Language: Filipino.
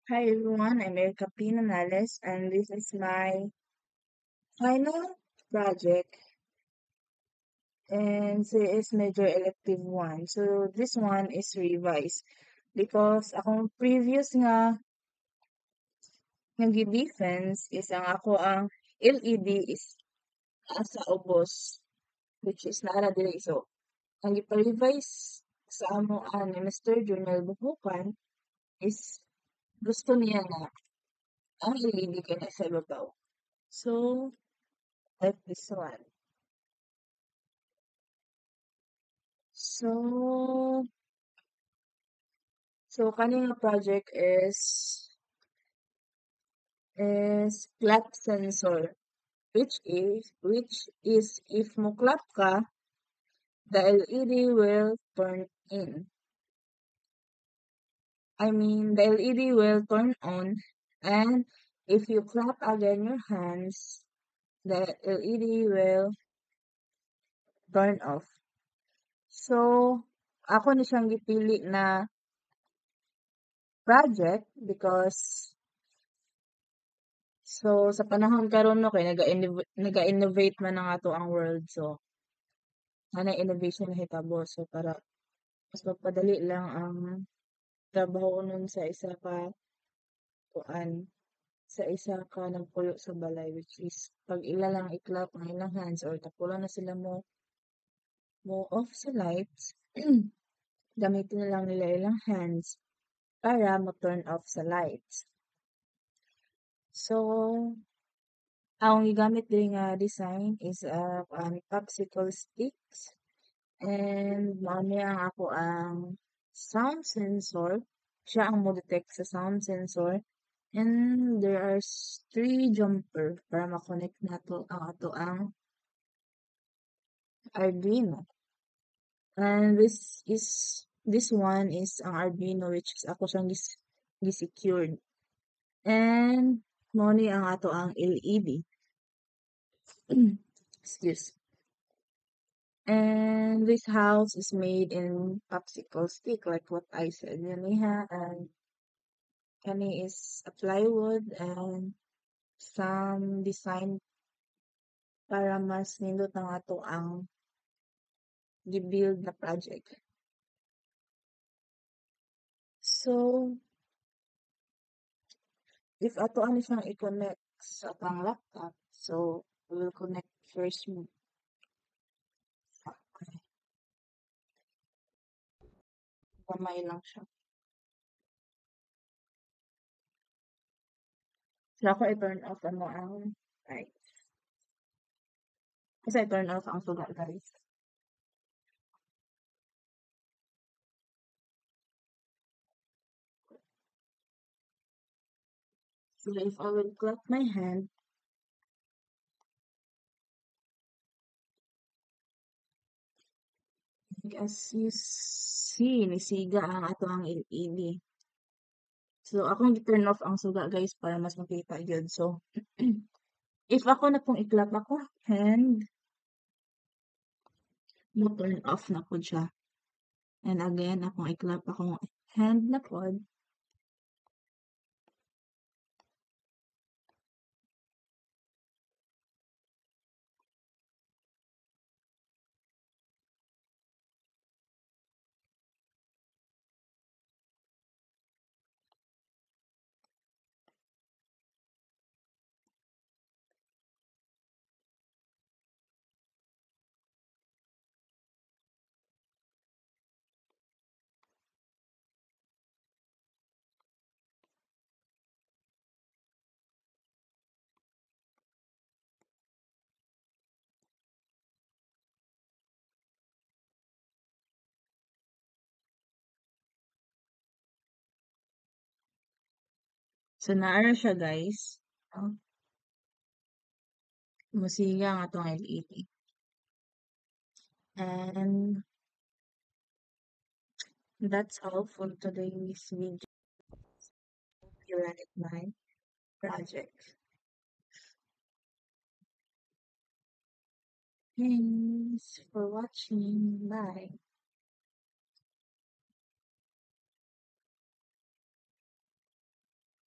Hi everyone, I'm Erica P. Nales, and this is my final project, and it is major elective one. So this one is revised because akong previous nga defense is ang ako ang LED is asa ubos, which is nara diri. So ang ipa-revise sa amo ni Mr. Junel Buhukan is gusto niya na ang LED kay nasa ibabaw. So like this one. So kaning project is clap sensor, which is if mo clap ka, the LED will turn in. I mean the LED will turn on, and if you clap again your hands, the LED will turn off. So ako ni siyang gipili na project because sa panahon karon no kay naga-innovate man ang ato ang world. So nanay innovation nahitabo, so para mas magpadali lang ang trabaho nun sa isa ka kuan sa isa ka nagpuyo sa balay, which is pag ila lang i-clap ang ilang hands or tapulan na sila mo off sa lights, gamitin na lang nila ilang hands para mo turn off sa lights. So ang gigamit diri nga design is popsicle sticks, and mao ni ang ako ang sound sensor. Siya ang mo-detect sa sound sensor. And there are three jumper para ma-connect nato ang ato ang Arduino. And this one is ang Arduino, which is ako siyang gi-secured. And mao ni ang ato ang LED. Excuse. And this house is made in popsicle stick, like what I said. Yan niya, and kani is a plywood and some design para mas nindot ang ato ang gi-build na project. So if ato ani siyang i-connect sa atong laptop, so we will connect first mo. Okay. Gamay lang siya. So ako i-turn off ano ang light. Kasi i-turn off ang sugat, guys. So if I will clap my hand, as you see, nisiga ang ato ang LED. So akong gi-turn off ang suga, guys, para mas makita gyud. So if ako na pong i-clap ako hand, mo turn off na po siya. And again, akong i-clap akong hand na pod, so naara siya, guys. Oh, musiga ang atong LED. And that's all for today's video. You like my project. Thanks for watching. Bye.